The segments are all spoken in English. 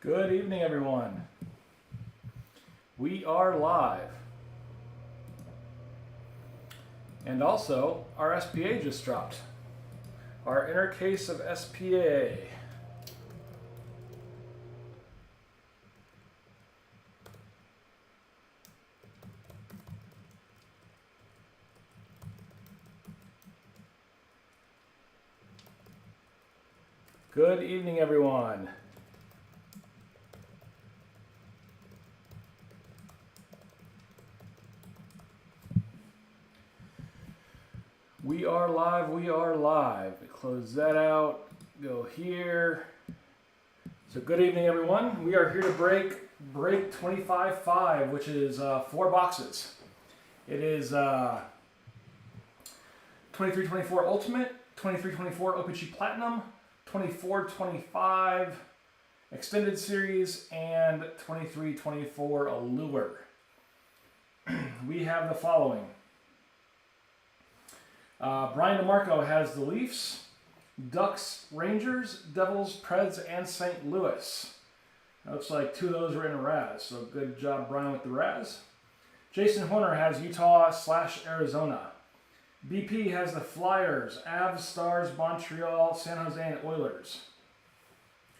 Good evening, everyone. We are live. And also, our SPA just dropped. Our inner case of SPA. Good evening, everyone. We are live, we are live. Close that out, go here. So good evening, everyone. We are here to break 25.5, which is 4 boxes. It is 23-24 Ultimate, 23-24 OPCP Platinum, 24-25 Extended Series, and 23-24 Allure. We have the following. Brian DeMarco has the Leafs, Ducks, Rangers, Devils, Preds, and St. Louis. Looks like 2 of those are in a Raz, so good job, Brian, with the Raz. Jason Horner has Utah/Arizona. BP has the Flyers, Avs, Stars, Montreal, San Jose, and Oilers.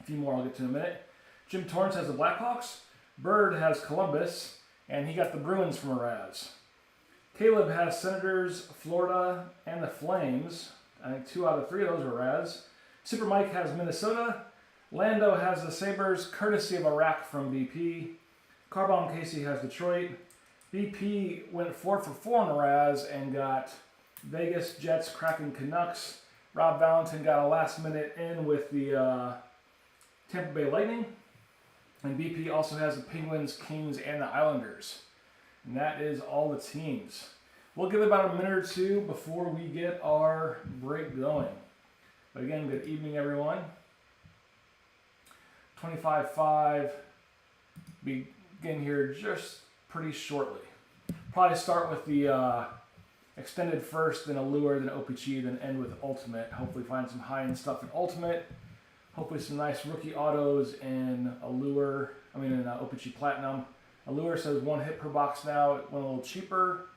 A few more I'll get to in a minute. Jim Torrance has the Blackhawks. Bird has Columbus, and he got the Bruins from a Raz. Caleb has Senators, Florida, and the Flames. I think 2 out of 3 of those are Raz. Super Mike has Minnesota. Lando has the Sabres, courtesy of a rack from BP. Carbon Casey has Detroit. BP went 4 for 4 on the Raz and got Vegas, Jets, Kraken, Canucks. Rob Valentin got a last minute in with the Tampa Bay Lightning. And BP also has the Penguins, Kings, and the Islanders. And that is all the teams. We'll give it about a minute or 2 before we get our break going. But again, good evening, everyone. 25.5. Begin here just pretty shortly. Probably start with the Extended first, then Allure, then OPC, then end with Ultimate. Hopefully find some high-end stuff in Ultimate. Hopefully some nice rookie autos in OPC Platinum. Allure says 1 hit per box now. It went a little cheaper,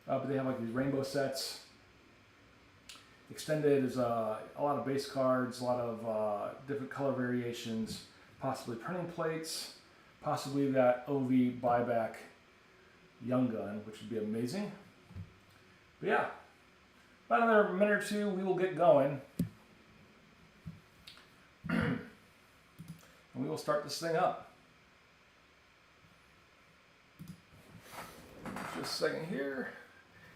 but they have like these rainbow sets. Extended is a lot of base cards, a lot of different color variations, possibly printing plates, possibly that OV buyback Young Gun, which would be amazing. But yeah, about another minute or 2, we will get going. And we will start this thing up. Just a second here.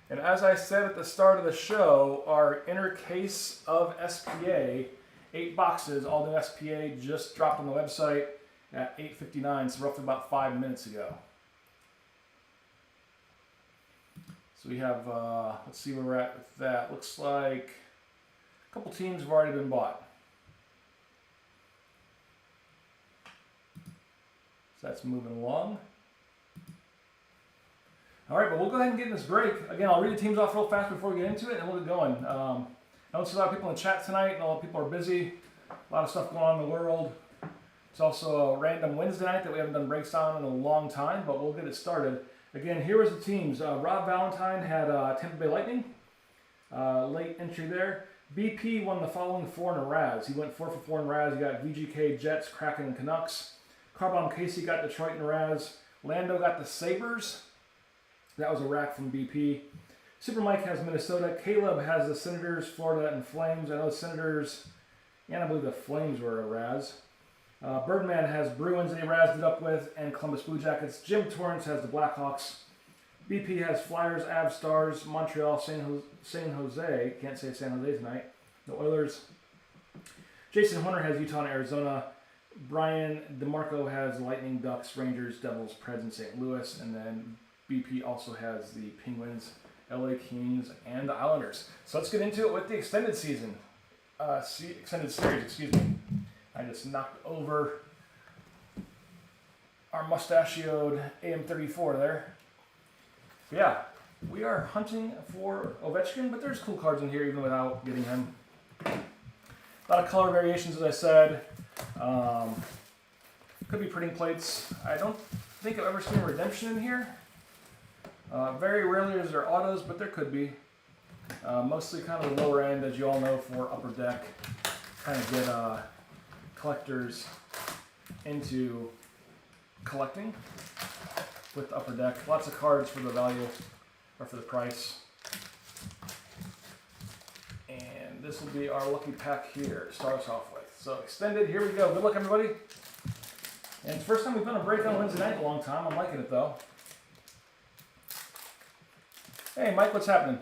And as I said at the start of the show, our inner case of SPA, 8 boxes, all new SPA, just dropped on the website at 8:59, so roughly about 5 minutes ago. So we have, let's see where we're at with that. Looks like a couple teams have already been bought. So that's moving along. All right, but we'll go ahead and get in this break. Again, I'll read the teams off real fast before we get into it, and we'll get going. I don't see a lot of people in the chat tonight, and a lot of people are busy. A lot of stuff going on in the world. It's also a random Wednesday night that we haven't done breaks on in a long time, but we'll get it started. Again, here was the teams. Rob Valentine had Tampa Bay Lightning. Late entry there. BP won the following 4 in a Raz. He went 4 for 4 in Raz. He got VGK, Jets, Kraken, and Canucks. Carbon Casey got Detroit in Raz. Lando got the Sabres. That was a rack from BP. Super Mike has Minnesota. Caleb has the Senators, Florida, and Flames. I know the Senators, and I believe the Flames were a Raz. Birdman has Bruins that he razzed it up with, and Columbus Blue Jackets. Jim Torrance has the Blackhawks. BP has Flyers, Avs, Stars, Montreal, San Jose. Can't say San Jose tonight. The Oilers. Jason Horner has Utah and Arizona. Brian DeMarco has Lightning, Ducks, Rangers, Devils, Preds, and St. Louis. And then BP also has the Penguins, LA Kings, and the Islanders. So let's get into it with the extended season. Extended series, excuse me. I just knocked over our mustachioed AM34 there. But yeah, we are hunting for Ovechkin, but there's cool cards in here even without getting him. A lot of color variations, as I said. Could be printing plates. I don't think I've ever seen a redemption in here. Very rarely is there autos, but there could be. Mostly kind of the lower end, as you all know, for Upper Deck. Kind of get collectors into collecting with Upper Deck. Lots of cards for the value, or for the price. And this will be our lucky pack here to start us off with. So extended, here we go. Good luck, everybody. And it's the first time we've done a break on Wednesday night in a long time. I'm liking it, though. Hey, Mike, what's happening?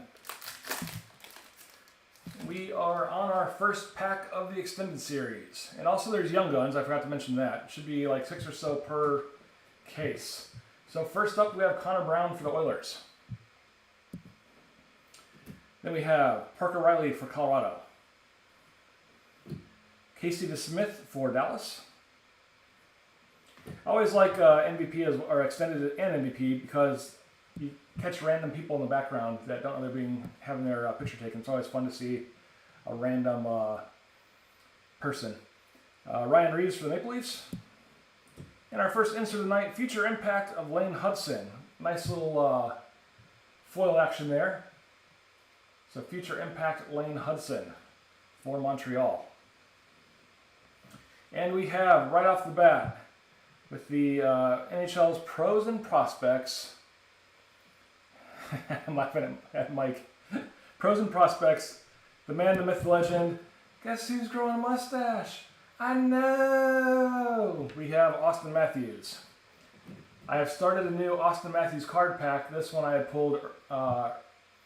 We are on our first pack of the extended series. And also there's Young Guns. I forgot to mention that. It should be like 6 or so per case. So first up, we have Connor Brown for the Oilers. Then we have Parker Riley for Colorado. Casey DeSmith for Dallas. I always like MVP or extended and MVP because you catch random people in the background that don't know they're having their picture taken. It's always fun to see a random person. Ryan Reeves for the Maple Leafs. And our first insert of the night, Future Impact of Lane Hudson. Nice little foil action there. So Future Impact Lane Hudson for Montreal. And we have, right off the bat, with the NHL's Pros and Prospects, I'm laughing at Mike. Pros and Prospects, the man, the myth, the legend. Guess who's growing a mustache? I know! We have Austin Matthews. I have started a new Austin Matthews card pack. This one I had pulled a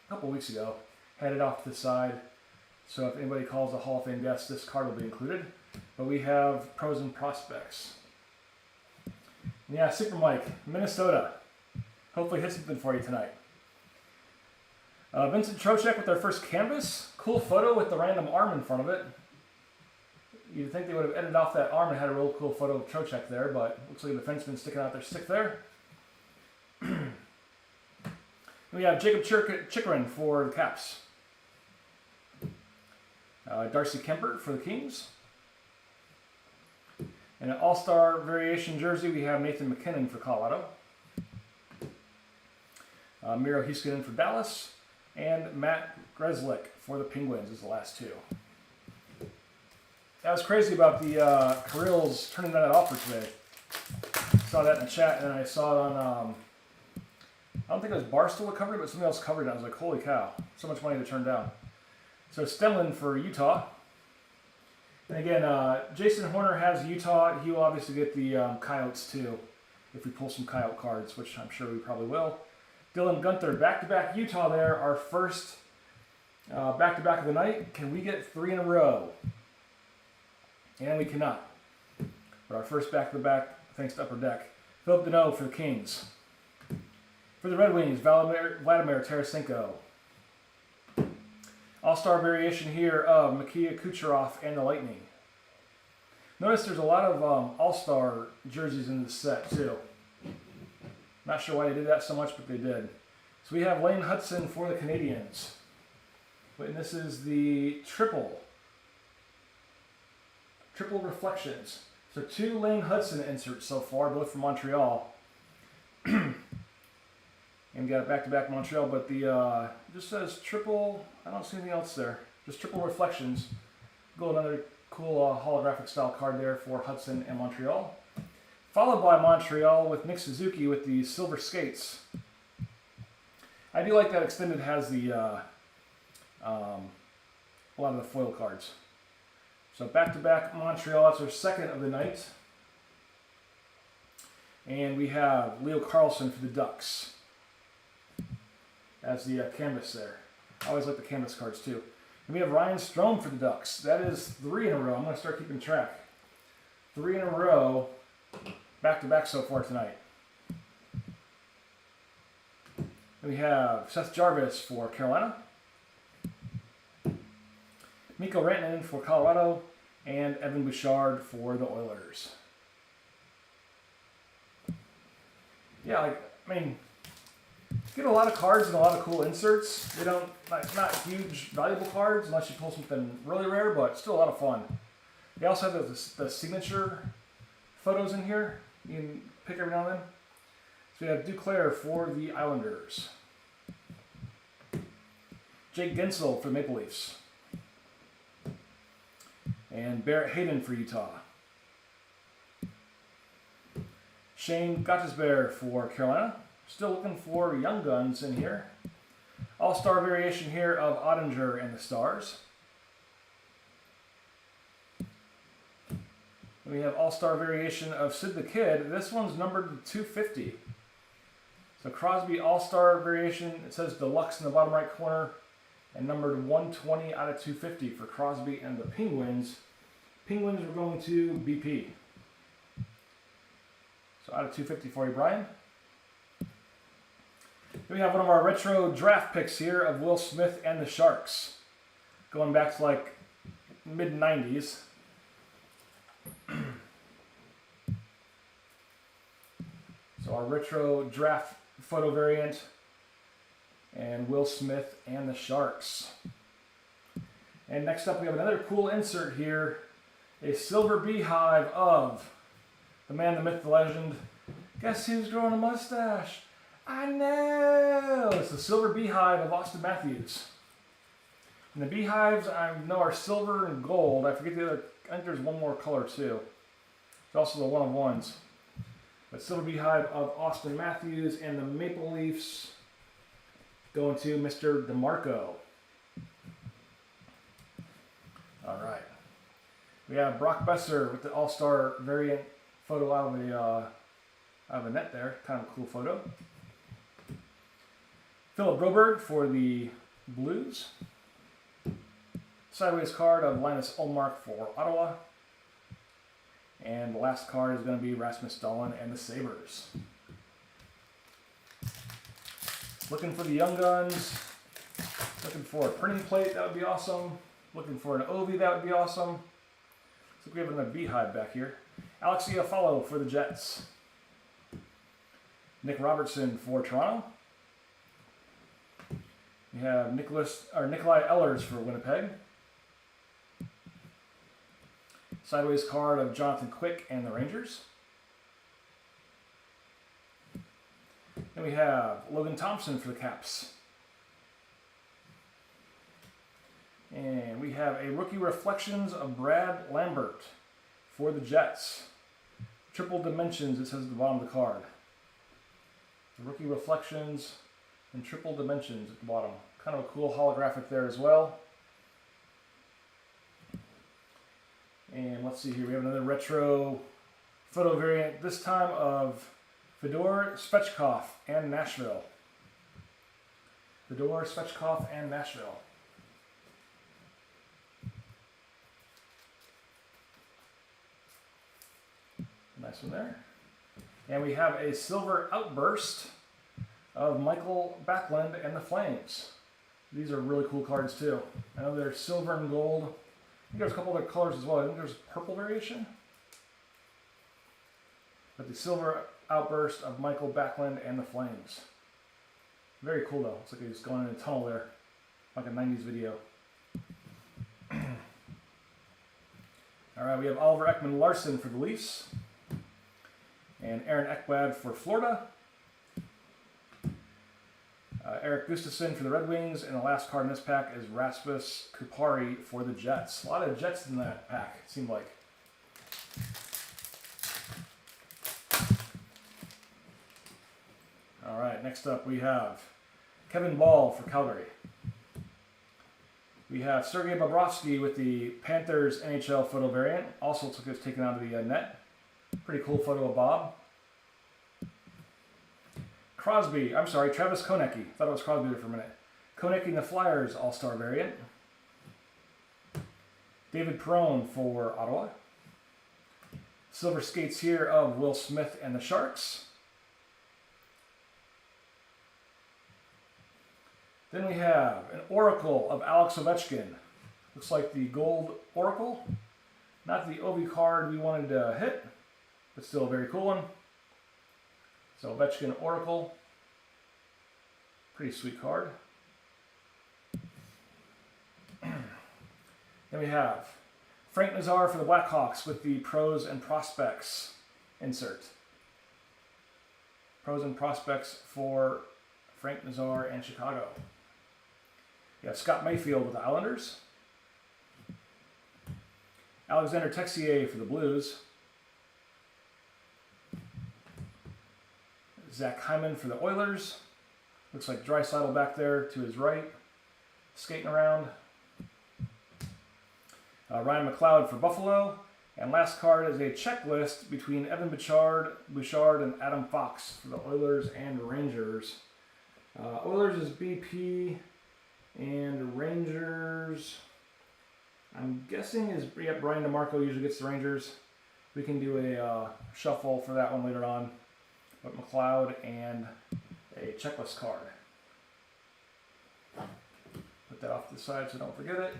couple weeks ago. Had it off to the side. So if anybody calls a Hall of Fame guest, this card will be included. But we have Pros and Prospects. Yeah, Super Mike, Minnesota. Hopefully hit something for you tonight. Vincent Trocheck with their first canvas. Cool photo with the random arm in front of it. You'd think they would have edited off that arm and had a real cool photo of Trocheck there, but looks like a defenseman sticking out their stick there. We have Jacob Chikrin for the Caps. Darcy Kemper for the Kings. In an all-star variation jersey, we have Nathan McKinnon for Colorado. Miro Heiskanen for Dallas. And Matt Grzelcyk for the Penguins is the last two. That was crazy about the Carills turning that offer today. Saw that in the chat, and I saw it on, I don't think it was Barstool that covered it, but somebody else covered it. I was like, holy cow, so much money to turn down. So Stenlund for Utah. And again, Jason Horner has Utah. He will obviously get the Coyotes too, if we pull some Coyote cards, which I'm sure we probably will. Dylan Gunther, back-to-back Utah there. Our first back-to-back of the night. Can we get 3 in a row? And we cannot. But our first back-to-back, thanks to Upper Deck. Philip Deneau for the Kings. For the Red Wings, Vladimir Tarasenko. All-star variation here of Mikhail Kucherov and the Lightning. Notice there's a lot of all-star jerseys in this set too. Not sure why they did that so much, but they did. So we have Lane Hudson for the Canadiens. And this is the triple reflections. So 2 Lane Hudson inserts so far, both from Montreal. And we got it back-to-back Montreal, but the just says triple, I don't see anything else there. Just triple reflections. Go another cool holographic style card there for Hudson and Montreal. Followed by Montreal with Nick Suzuki with the silver skates. I do like that extended has the a lot of the foil cards. So back-to-back Montreal, that's our second of the night. And we have Leo Carlsson for the Ducks as the canvas there. I always like the canvas cards too. And we have Ryan Strome for the Ducks. That is 3 in a row. I'm going to start keeping track. 3 in a row, back-to-back so far tonight. And we have Seth Jarvis for Carolina. Mikko Rantanen for Colorado. And Evan Bouchard for the Oilers. Yeah, get a lot of cards and a lot of cool inserts. They don't, not huge valuable cards unless you pull something really rare, but still a lot of fun. They also have the signature photos in here. You can pick every now and then. So we have Duclair for the Islanders. Jake Gensel for the Maple Leafs. And Barrett Hayden for Utah. Shane Gottisbehere for Carolina. Still looking for young guns in here. All-star variation here of Ottinger and the Stars. We have all-star variation of Sid the Kid. This one's numbered to 250. So Crosby all-star variation, it says deluxe in the bottom right corner, and numbered 120 out of 250 for Crosby and the Penguins. Penguins are going to BP. So out of 250 for you, Brian. Then we have one of our retro draft picks here of Will Smith and the Sharks. Going back to like mid-90s. So our retro draft photo variant and Will Smith and the Sharks. And next up we have another cool insert here. A silver beehive of the man, the myth, the legend. Guess who's growing a mustache? I know! It's the silver beehive of Austin Matthews. And the beehives I know are silver and gold. I forget the other, I think there's one more color too. It's also the one-of-ones. But silver beehive of Austin Matthews and the Maple Leafs going to Mr. DeMarco. All right. We have Brock Besser with the All-Star variant photo out of the net there. Kind of a cool photo. Philip Broberg for the Blues. Sideways card of Linus Ullmark for Ottawa. And the last card is going to be Rasmus Dahlin and the Sabres. Looking for the Young Guns. Looking for a printing plate, that would be awesome. Looking for an Ovi, that would be awesome. Looks like we have another beehive back here. Alex Iafallo for the Jets. Nick Robertson for Toronto. We have Nikolai Ehlers for Winnipeg. Sideways card of Jonathan Quick and the Rangers. Then we have Logan Thompson for the Caps. And we have a rookie reflections of Brad Lambert for the Jets. Triple dimensions, it says at the bottom of the card. The rookie reflections and triple dimensions at the bottom. Kind of a cool holographic there as well. And let's see here, we have another retro photo variant, this time of Fedor Svechkov and Nashville. Fedor Svechkov and Nashville. Nice one there. And we have a silver outburst of Michael Backlund and the Flames. These are really cool cards too. I know they're silver and gold. I think there's a couple other colors as well. I think there's a purple variation. But the silver outburst of Michael Backlund and the Flames. Very cool though. Looks like he's going in a tunnel there. Like a 90s video. Alright, we have Oliver Ekman-Larsson for the Leafs. And Aaron Ekblad for Florida. Eric Gustafsson for the Red Wings, and the last card in this pack is Rasmus Kupari for the Jets. A lot of Jets in that pack, it seemed like. All right, next up we have Kevin Ball for Calgary. We have Sergei Bobrovsky with the Panthers NHL photo variant. Also looks like it was taken out of the net. Pretty cool photo of Bob. Travis Konecny. Thought it was Crosby there for a minute. Konecny and the Flyers All-Star variant. David Perron for Ottawa. Silver skates here of Will Smith and the Sharks. Then we have an Oracle of Alex Ovechkin. Looks like the gold Oracle. Not the Ovi card we wanted to hit, but still a very cool one. So Ovechkin Oracle. Pretty sweet card. Then we have Frank Nazar for the Blackhawks with the pros and prospects insert. Pros and prospects for Frank Nazar and Chicago. You have Scott Mayfield with the Islanders. Alexander Texier for the Blues. Zach Hyman for the Oilers. Looks like Draisaitl back there to his right, skating around. Ryan McLeod for Buffalo. And last card is a checklist between Evan Bouchard, and Adam Fox for the Oilers and Rangers. Oilers is BP, and Rangers, I'm guessing is, yeah, Brian DeMarco usually gets the Rangers. We can do a shuffle for that one later on. But McLeod and a checklist card. Put that off to the side so don't forget it.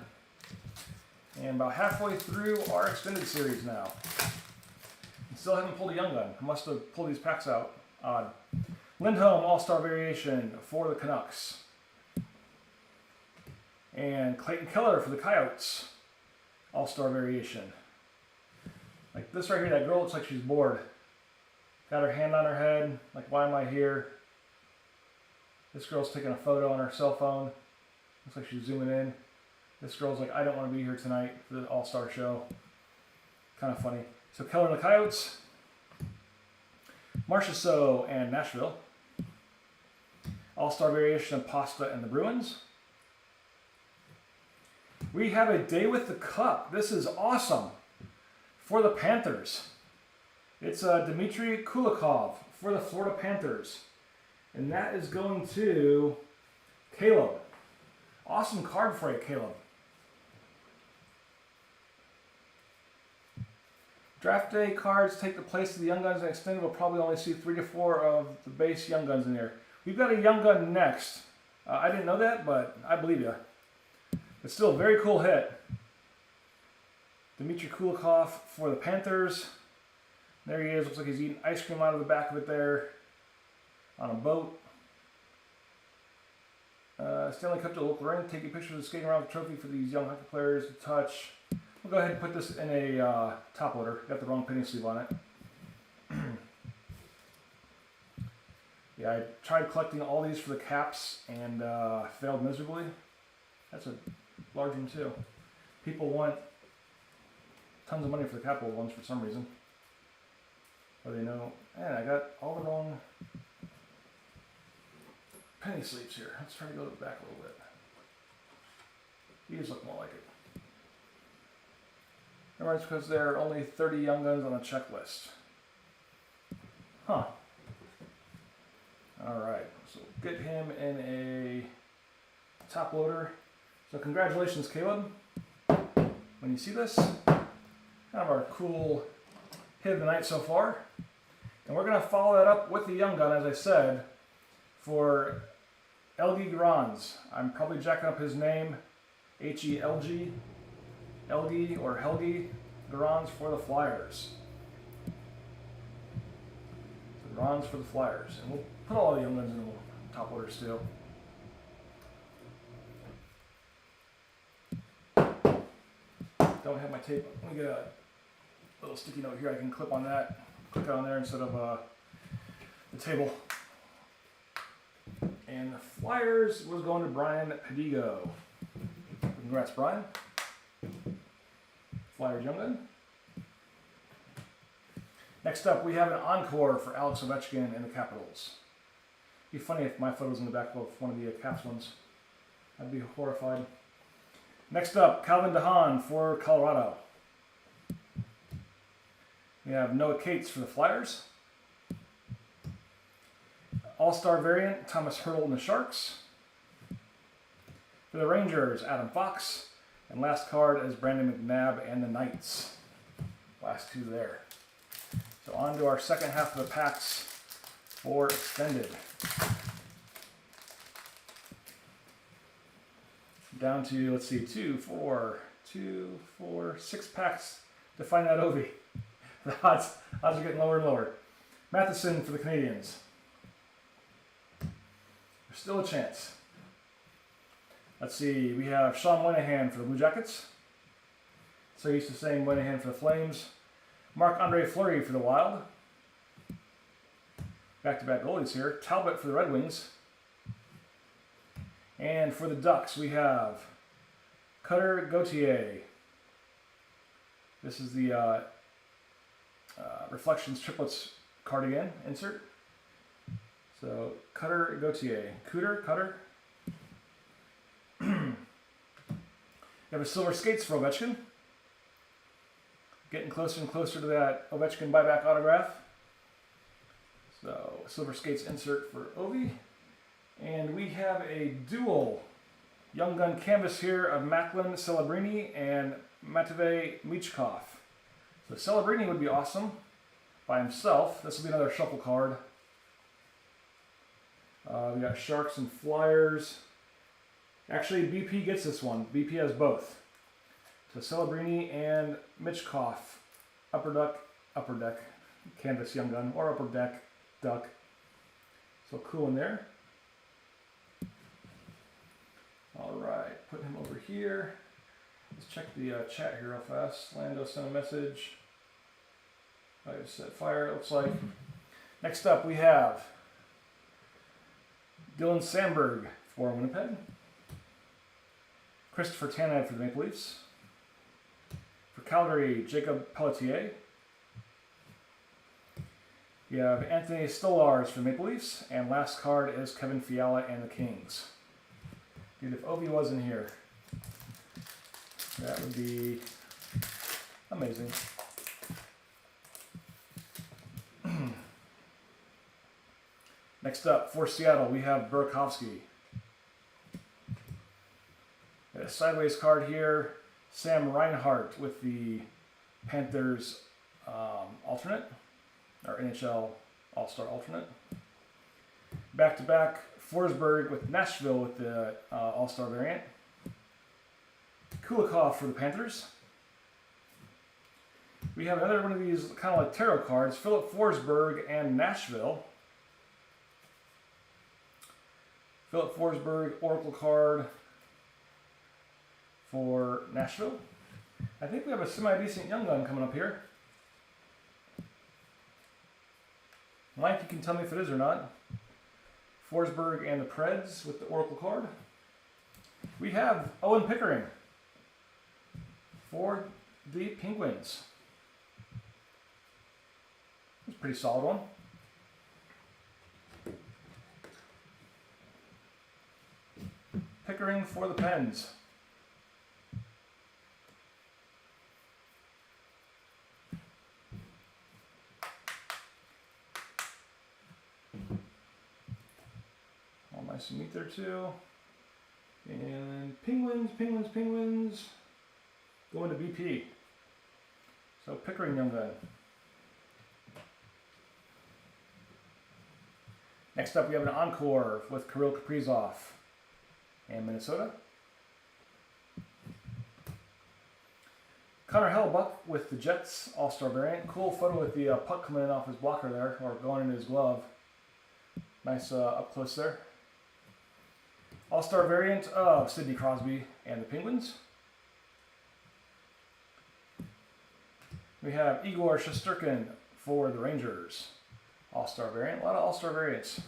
And about halfway through our extended series now. I still haven't pulled a Young Gun. I must have pulled these packs out. Odd. Lindholm All-Star Variation for the Canucks. And Clayton Keller for the Coyotes. All-Star Variation. Like this right here, that girl looks like she's bored. Got her hand on her head, like, why am I here? This girl's taking a photo on her cell phone. Looks like she's zooming in. This girl's like, I don't want to be here tonight for the All-Star show. Kind of funny. So Keller and the Coyotes. Marchessault and Nashville. All-Star Variation of Pasta and the Bruins. We have a Day with the Cup. This is awesome. For the Panthers. It's Dmitry Kulikov for the Florida Panthers. And that is going to Caleb. Awesome card for you, Caleb. Draft day cards take the place of the Young Guns and Extended. We'll probably only see 3 to 4 of the base Young Guns in here. We've got a Young Gun next. I didn't know that, but I believe you. It's still a very cool hit. Dmitry Kulikov for the Panthers. There he is. Looks like he's eating ice cream out of the back of it there on a boat. Stanley Cup to the local ring. Taking pictures of skating around the trophy for these young hockey players to touch. We'll go ahead and put this in a top loader. Got the wrong penny sleeve on it. Yeah, I tried collecting all these for the caps and failed miserably. That's a large one too. People want tons of money for the capital ones for some reason. But they know, man, I got all the wrong penny sleeves here. Let's try to go back a little bit. These look more like it. Remember, it's because there are only 30 Young Guns on the checklist. Huh. Alright, so get him in a top loader. So congratulations, Caleb. When you see this, kind of our cool hit of the night so far. And we're going to follow that up with the Young Gun, as I said, for Helgi Grans. I'm probably jacking up his name, H-E-L-G, Helgi or Helgi Grans for the Flyers. So Grans for the Flyers. And we'll put all the Young Guns in the top orders too. Don't have my tape. Let me get a little sticky note here I can clip on that. Click on there instead of the table. And the Flyers was going to Brian Pedigo. Congrats, Brian. Flyers Young Gun. Next up, we have an encore for Alex Ovechkin and the Capitals. It'd be funny if my photo's in the back of one of the Caps ones. I'd be horrified. Next up, Calvin DeHaan for Colorado. We have Noah Cates for the Flyers. All-Star variant, Thomas Hertl and the Sharks. For the Rangers, Adam Fox. And last card is Brandon McNabb and the Knights. Last two there. So on to our second half of the packs for extended. Down to, let's see, 6 packs to find that Ovi. The odds are getting lower and lower. Matheson for the Canadians. There's still a chance. Let's see, we have Sean Moynihan for the Blue Jackets. So used to saying Moynihan for the Flames. Marc-Andre Fleury for the Wild. Back-to-back goalies here. Talbot for the Red Wings. And for the Ducks, we have Cutter Gauthier. This is the Reflections Triplets cardigan insert. So Cutter Gauthier. Cutter. You have a silver skates for Ovechkin. Getting closer and closer to that Ovechkin buyback autograph. So silver skates insert for Ovi. And we have a dual Young Gun canvas here of Macklin Celebrini and Matvey Michkov. So Celebrini would be awesome by himself. This will be another shuffle card. We got Sharks and Flyers. Actually, BP gets this one. BP has both. So Celebrini and Michkov. Upper deck canvas Young Gun, or upper deck duck. So cool in there. Alright, put him over here. Let's check the chat here real fast. Lando sent a message. I just set fire, it looks like. Next up we have Dylan Sandberg for Winnipeg. Christopher Tanev for the Maple Leafs. For Calgary, Jacob Pelletier. We have Anthony Stolarz for the Maple Leafs. And last card is Kevin Fiala and the Kings. Dude, if Ovi wasn't here, that would be amazing. Next up, for Seattle, we have Burakovsky. A sideways card here, Sam Reinhart with the Panthers alternate, or NHL All-Star alternate. Back-to-back, Forsberg with Nashville with the All-Star variant. Kulikov for the Panthers. We have another one of these kind of like tarot cards, Philip Forsberg and Nashville. Philip Forsberg Oracle card for Nashville. I think we have a semi-decent Young Gun coming up here. Mike, you can tell me if it is or not. Forsberg and the Preds with the Oracle card. We have Owen Pickering for the Penguins. It's a pretty solid one. Pickering for the Pens. All nice and neat there too. And Penguins. Going to BP. So Pickering Young Gun. Next up we have an Encore with Kirill Kaprizov and Minnesota. Connor Hellebuyck with the Jets All-Star variant. Cool photo with the puck coming in off his blocker there, or going in his glove. Nice up close there. All-Star variant of Sidney Crosby and the Penguins. We have Igor Shesterkin for the Rangers. All-Star variant. A lot of All-Star variants.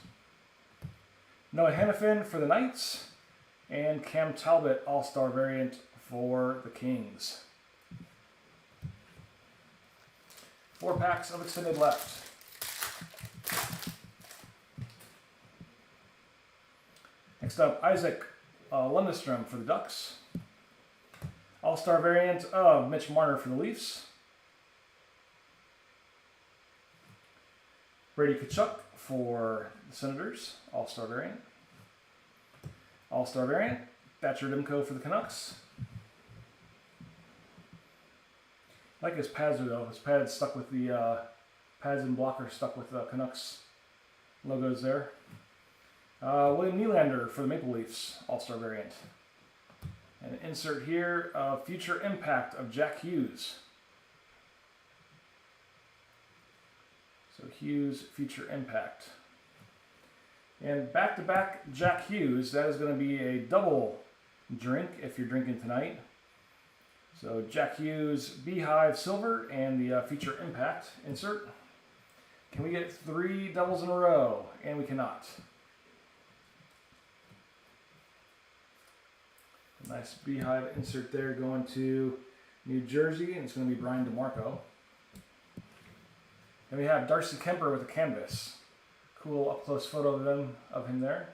Noah Hannafin for the Knights. And Cam Talbot All-Star variant for the Kings. 4 packs of extended left. Next up, Isaac Lundestrom for the Ducks. All-Star variant of Mitch Marner for the Leafs. Brady Tkachuk for the Senators. All-Star variant. All-Star variant, Thatcher Demko for the Canucks. I like his pads though. His pads stuck with the pads and blocker stuck with the Canucks logos there. William Nylander for the Maple Leafs, All-Star variant. And an insert here of Future Impact of Jack Hughes. So Hughes, Future Impact. And back-to-back Jack Hughes, that is going to be a double drink if you're drinking tonight. So Jack Hughes Beehive Silver and the Future Impact insert. Can we get 3 doubles in a row? And we cannot. Nice beehive insert there going to New Jersey, and it's going to be Brian DeMarco. And we have Darcy Kemper with a canvas. Cool up-close photo of him there.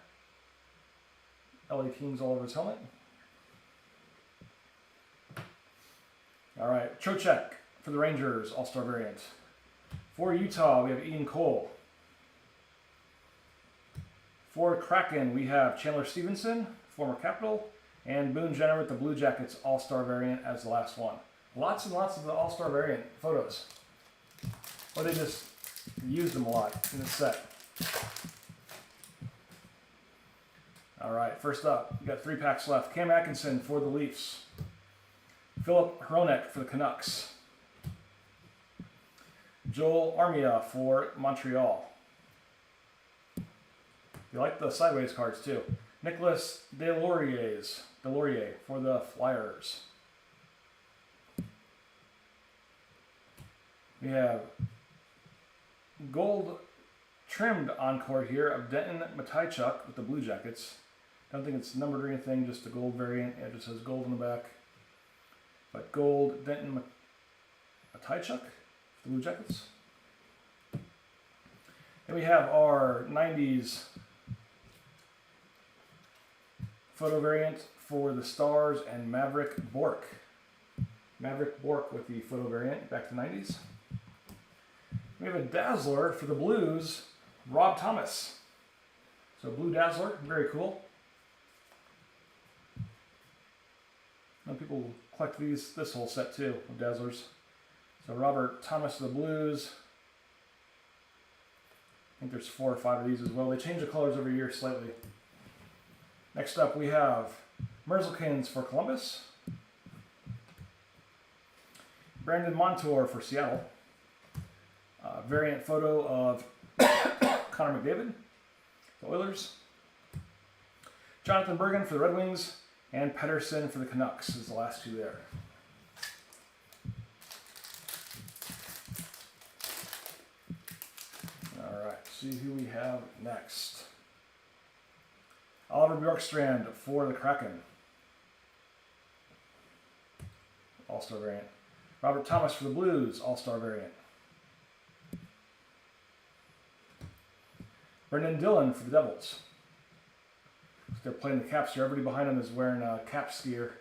LA Kings all over his helmet. All right, Trocheck for the Rangers, All-Star variant. For Utah, we have Ian Cole. For Kraken, we have Chandler Stevenson, former Capital, and Boone Jenner with the Blue Jackets All-Star variant as the last one. Lots and lots of the All-Star variant photos. Or they just used them a lot in the set. All right, first up, we got 3 packs left. Cam Atkinson for the Leafs. Philip Hronek for the Canucks. Joel Armia for Montreal. You like the sideways cards too. Nicholas Delorier for the Flyers. We have gold trimmed encore here of Denton Matejchuk with the Blue Jackets. Don't think it's numbered or anything, just the gold variant. It just says gold in the back. But gold Denton Matejchuk, the Blue Jackets. And we have our 90s photo variant for the Stars and Maverick Bork. Maverick Bork with the photo variant, back to 90s. We have a Dazzler for the Blues, Rob Thomas. So blue Dazzler, very cool. Some people collect this whole set too of Dazzlers. So Robert Thomas of the Blues. I think there's 4 or 5 of these as well. They change the colors every year slightly. Next up we have Merzlikins for Columbus. Brandon Montour for Seattle. Variant photo of Connor McDavid, the Oilers. Jonathan Bergen for the Red Wings. And Pettersson for the Canucks is the last 2 there. All right, see who we have next. Oliver Bjorkstrand for the Kraken. All-Star variant. Robert Thomas for the Blues, All-Star variant. Brendan Dillon for the Devils. They're playing the Caps here. Everybody behind them is wearing Caps gear.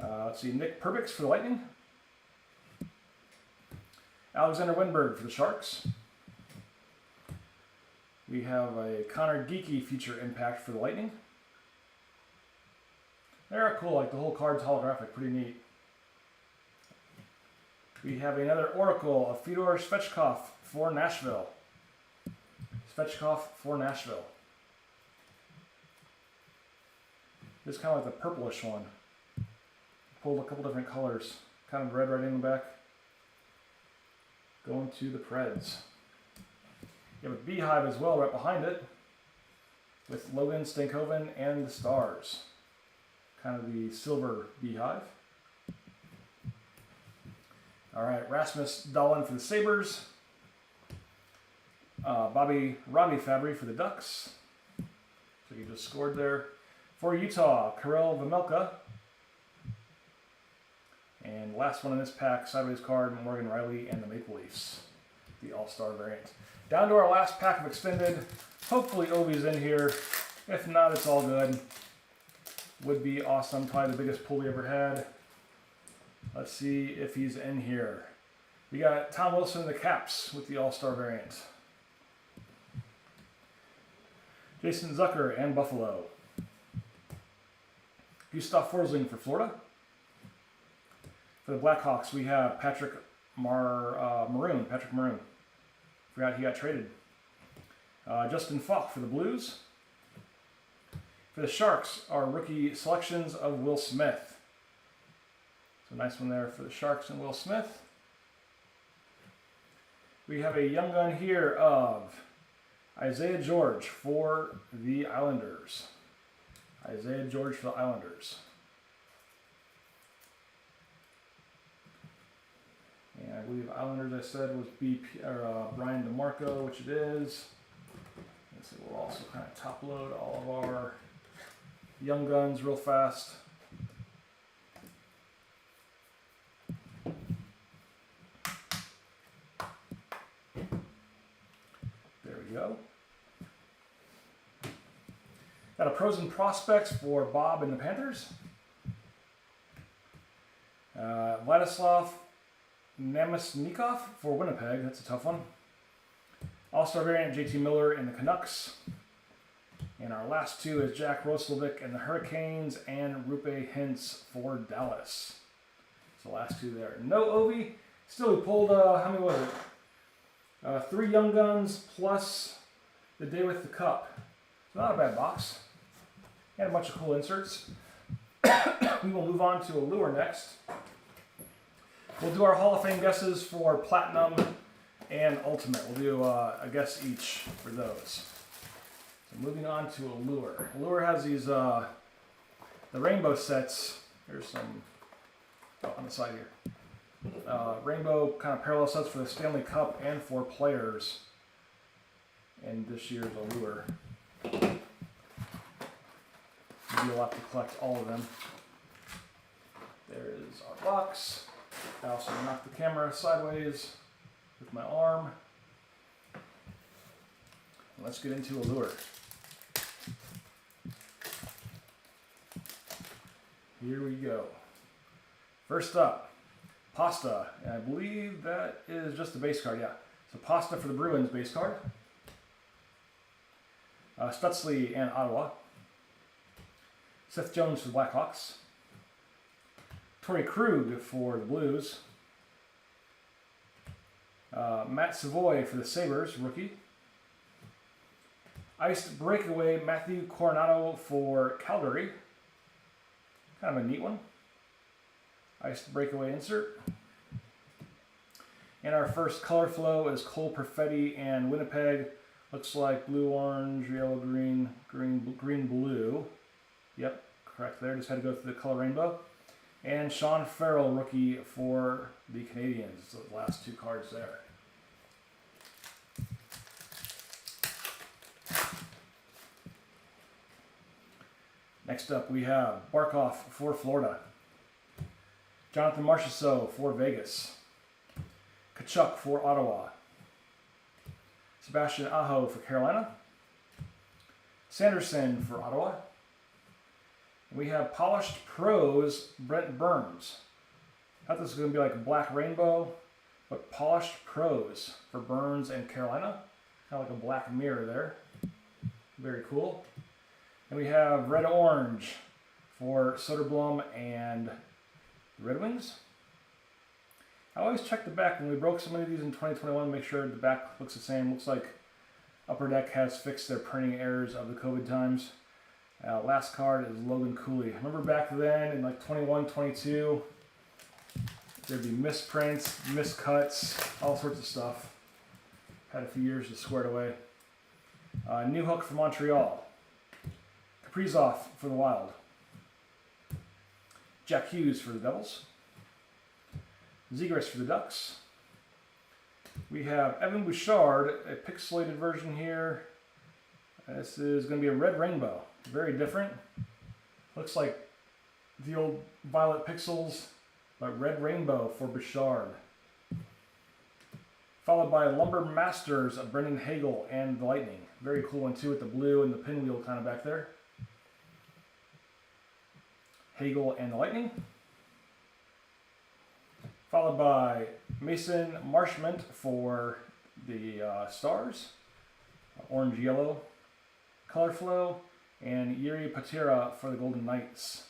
Let's see, Nick Perbix for the Lightning. Alexander Wenberg for the Sharks. We have a Connor Geeky feature impact for the Lightning. They're cool, like the whole card's holographic, pretty neat. We have another Oracle of Fyodor Svechkov for Nashville. Svechkov for Nashville. This is kind of like the purplish one. Pulled a couple different colors. Kind of red right in the back. Going to the Preds. You have a beehive as well right behind it. With Logan Stankoven and the Stars. Kind of the silver beehive. Alright, Rasmus Dahlin for the Sabres. Robbie Fabry for the Ducks. So you just scored there. For Utah, Karel Vejmelka. And last one in this pack, sideways card, Morgan Riley and the Maple Leafs. The All-Star variant. Down to our last pack of extended. Hopefully Ovi's in here. If not, it's all good. Would be awesome. Probably the biggest pull we ever had. Let's see if he's in here. We got Tom Wilson in the Caps with the All-Star variant. Jason Zucker and Buffalo. Gustav Forsling for Florida. For the Blackhawks, we have Patrick Maroon. Forgot he got traded. Justin Falk for the Blues. For the Sharks, our rookie selections of Will Smith. So nice one there for the Sharks and Will Smith. We have a young gun here of Isaiah George for the Islanders. Isaiah George for the Islanders. And I believe Islanders, I said, was Brian DeMarco, which it is. And so we'll also kind of top load all of our young guns real fast. There we go. Got a pros and prospects for Bob and the Panthers. Vladislav Namestnikov for Winnipeg. That's a tough one. All-star variant JT Miller and the Canucks. And our last two is Jack Roslovic and the Hurricanes and Rupe Hintz for Dallas. So last two there. No Ovi. Still, we pulled, how many was it? 3 Young Guns plus the Day with the Cup. So not a bad box. And a bunch of cool inserts. We will move on to Allure next. We'll do our Hall of Fame guesses for Platinum and Ultimate. We'll do a guess each for those. So moving on to Allure. Allure has these, the rainbow sets. Here's some, on the side here. Rainbow kind of parallel sets for the Stanley Cup and for players in this year's Allure. You'll have to collect all of them. There is our box. I also knocked the camera sideways with my arm. Let's get into Allure. Here we go. First up, Pasta. And I believe that is just the base card, yeah. So Pasta for the Bruins base card. Stutzley and Ottawa. Seth Jones for the Blackhawks. Torrey Krug for the Blues. Matt Savoy for the Sabres, rookie. Iced Breakaway Matthew Coronado for Calgary. Kind of a neat one. Iced Breakaway insert. And our first color flow is Cole Perfetti and Winnipeg. Looks like blue, orange, yellow, green, green, blue. Yep, correct there. Just had to go through the color rainbow. And Sean Farrell, rookie for the Canadiens. So the last two cards there. Next up, we have Barkov for Florida. Jonathan Marchessault for Vegas. Kachuk for Ottawa. Sebastian Aho for Carolina. Sanderson for Ottawa. And we have Polished Pros Brent Burns. I thought this was going to be like a black rainbow, but Polished Pros for Burns and Carolina. Kind of like a black mirror there. Very cool. And we have Red Orange for Soderblom and the Red Wings. I always check the back when we broke some of these in 2021, make sure the back looks the same. Looks like Upper Deck has fixed their printing errors of the COVID times. Last card is Logan Cooley. Remember back then in like 21, 22, there'd be misprints, miscuts, all sorts of stuff. Had a few years to square it away. New Hook for Montreal. Kaprizov for the Wild. Jack Hughes for the Devils. Zegras for the Ducks. We have Evan Bouchard, a pixelated version here. This is going to be a red rainbow. Very different. Looks like the old Violet Pixels, but red rainbow for Bouchard. Followed by Lumber Masters of Brendan Hagel and the Lightning. Very cool one too with the blue and the pinwheel kind of back there. Hagel and the Lightning. Followed by Mason Marshment for the Stars. Orange Yellow color flow. And Yuri Patera for the Golden Knights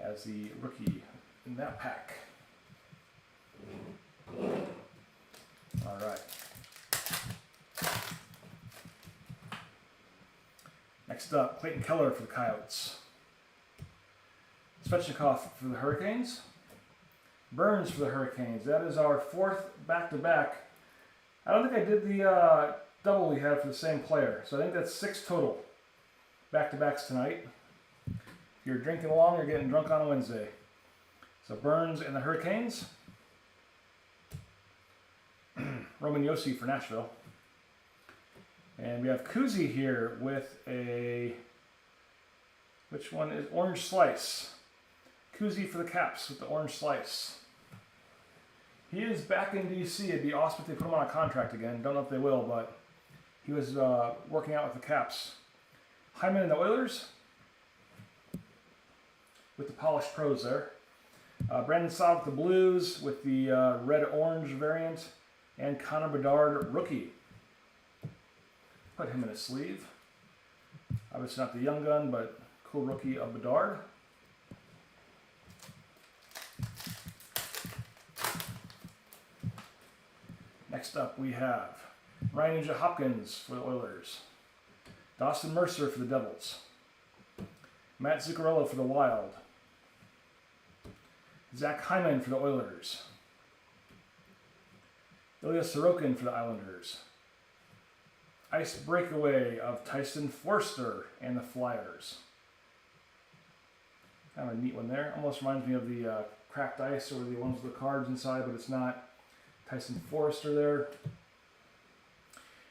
as the rookie in that pack. All right. Next up, Clayton Keller for the Coyotes. Svechnikov for the Hurricanes. Burns for the Hurricanes. That is our fourth back-to-back. I don't think I did the double we had for the same player. So I think that's 6 total back-to-backs tonight. If you're drinking along, you're getting drunk on a Wednesday. So Burns and the Hurricanes. Roman Yossi for Nashville. And we have Kuzi here with a, which one is Orange Slice. Kuzi for the Caps with the Orange Slice. He is back in DC. It'd be awesome if they put him on a contract again. Don't know if they will, but he was working out with the Caps. Hyman and the Oilers with the Polished Pros there. Brandon Saad with the Blues with the red-orange variant. And Connor Bedard, rookie. Put him in a sleeve. Obviously not the young gun, but cool rookie of Bedard. Next up we have Ryan Ninja Hopkins for the Oilers. Dawson Mercer for the Devils. Matt Zuccarello for the Wild. Zach Hyman for the Oilers. Ilya Sorokin for the Islanders. Ice Breakaway of Tyson Forster and the Flyers. Kind of a neat one there. Almost reminds me of the cracked ice or the ones with the cards inside, but it's not. Tyson Forster there.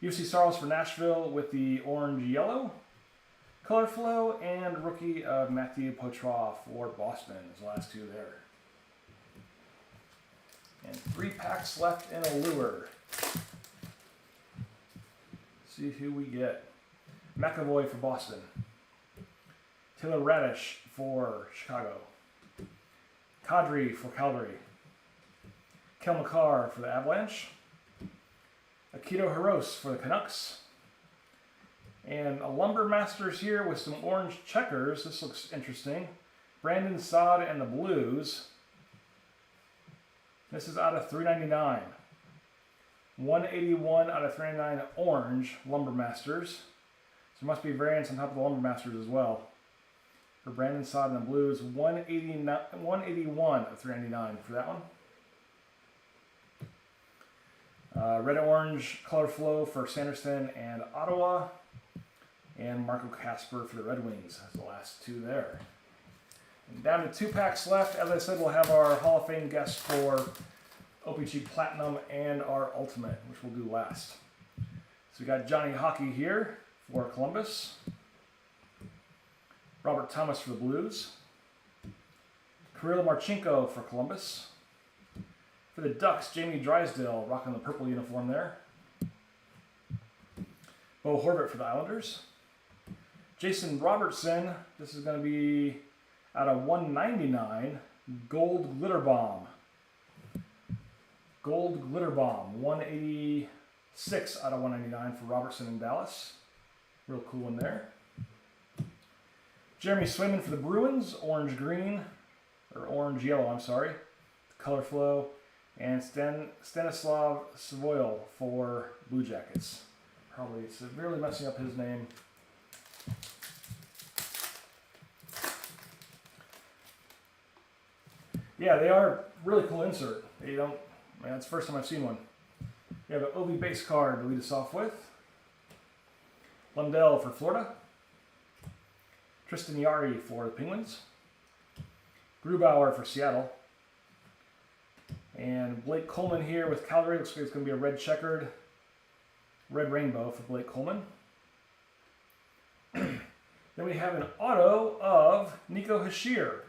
UFC Stars for Nashville with the orange-yellow color flow, and rookie of Matthew Poitras for Boston is the last two there. And 3 packs left in Allure. See who we get. McAvoy for Boston. Taylor Radish for Chicago. Kadri for Calgary. Kel McCarr for the Avalanche. Akito Hiros for the Canucks. And a Lumber Masters here with some orange checkers. This looks interesting. Brandon Saad and the Blues. This is out of 399. 181 out of 399 orange Lumber Masters. So there must be variants on top of the Lumber Masters as well. For Brandon Saad and the Blues, 181 of 399 for that one. Red and orange color flow for Sanderson and Ottawa. And Marco Casper for the Red Wings as the last two there. And down to 2 packs left. As I said, we'll have our Hall of Fame guests for OPG Platinum and our Ultimate, which we'll do last. So we got Johnny Hockey here for Columbus. Robert Thomas for the Blues. Kirill Marchenko for Columbus. For the Ducks, Jamie Drysdale rocking the purple uniform there. Bo Horvat for the Islanders. Jason Robertson, this is going to be out of 199, Gold Glitter Bomb. Gold Glitter Bomb, 186 out of 199 for Robertson in Dallas. Real cool one there. Jeremy Swayman for the Bruins, orange-green, or orange-yellow, I'm sorry. Color flow. And Stanislav Savoyl for Blue Jackets. Probably severely messing up his name. Yeah, they are really cool insert. They don't, man, that's the first time I've seen one. You have an OV base card to lead us off with. Lundell for Florida. Tristan Yari for the Penguins. Grubauer for Seattle. And Blake Coleman here with Calgary. Looks like it's going to be a red checkered, red rainbow for Blake Coleman. Then we have an auto of Nico Hischier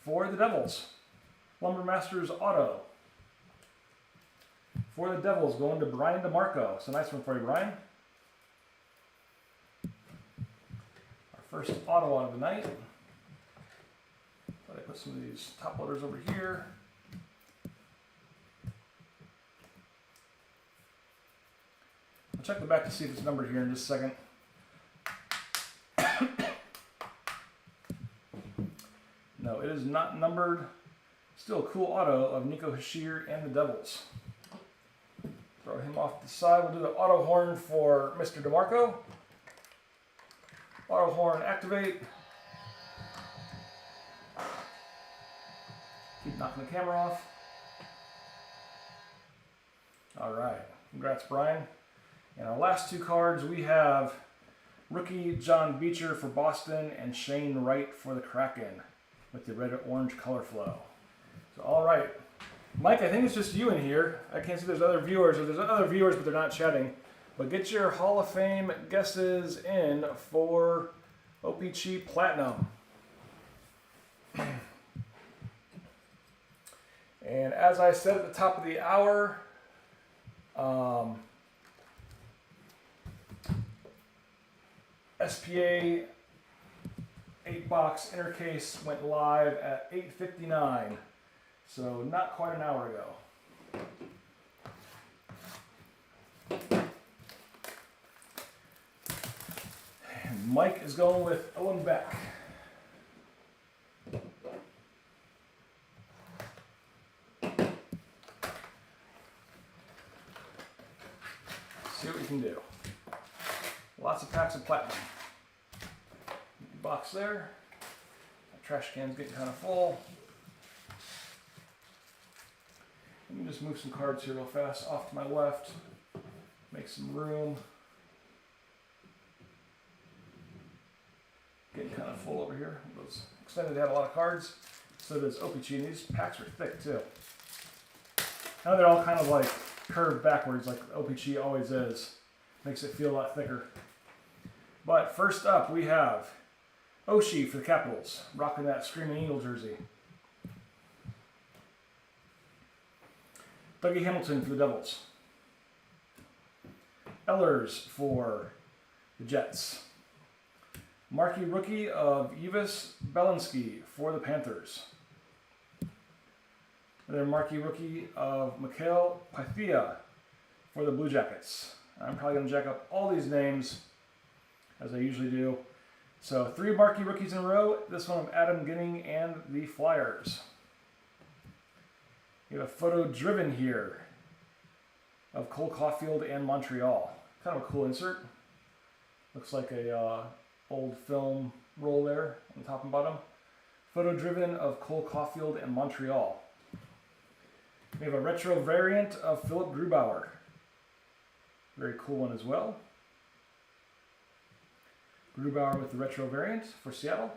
for the Devils. Lumber Masters auto. For the Devils, going to Brian DeMarco. It's a nice one for you, Brian. Our first auto out of the night. Thought I put some of these top loaders over here. I'll check the back to see if it's numbered here in just a second. No, it is not numbered. Still a cool auto of Nico Hischier and the Devils. Throw him off to the side. We'll do the auto horn for Mr. DeMarco. Auto horn activate. Keep knocking the camera off. All right. Congrats, Brian. And our last two cards, we have rookie John Beecher for Boston and Shane Wright for the Kraken with the red and orange color flow. So, all right, Mike, I think it's just you in here. I can't see there's other viewers, or there's other viewers, but they're not chatting. But get your Hall of Fame guesses in for OPC Platinum. And as I said at the top of the hour, SPA 8-box inner case went live at 8:59, so not quite an hour ago. And Mike is going with Owen Beck. See what we can do. Lots of packs of platinum. Box there. My trash can's getting kind of full. Let me just move some cards here real fast off to my left. Make some room. Getting kind of full over here. Those extended had a lot of cards. So does OPC, and these packs are thick too. Now they're all kind of like curved backwards like OPC always is. Makes it feel a lot thicker. But first up we have Oshie for the Capitals, rocking that Screaming Eagle jersey. Dougie Hamilton for the Devils. Ellers for the Jets. Marquee rookie of Yves Belinski for the Panthers. Another marquee rookie of Mikhail Pythia for the Blue Jackets. I'm probably going to jack up all these names as I usually do. So 3 marquee rookies in a row. This one of Adam Ginning and the Flyers. You have a photo driven here of Cole Caulfield and Montreal. Kind of a cool insert. Looks like a old film roll there on the top and bottom. Photo driven of Cole Caulfield and Montreal. We have a retro variant of Philip Grubauer. Very cool one as well. Grubauer with the retro variant for Seattle.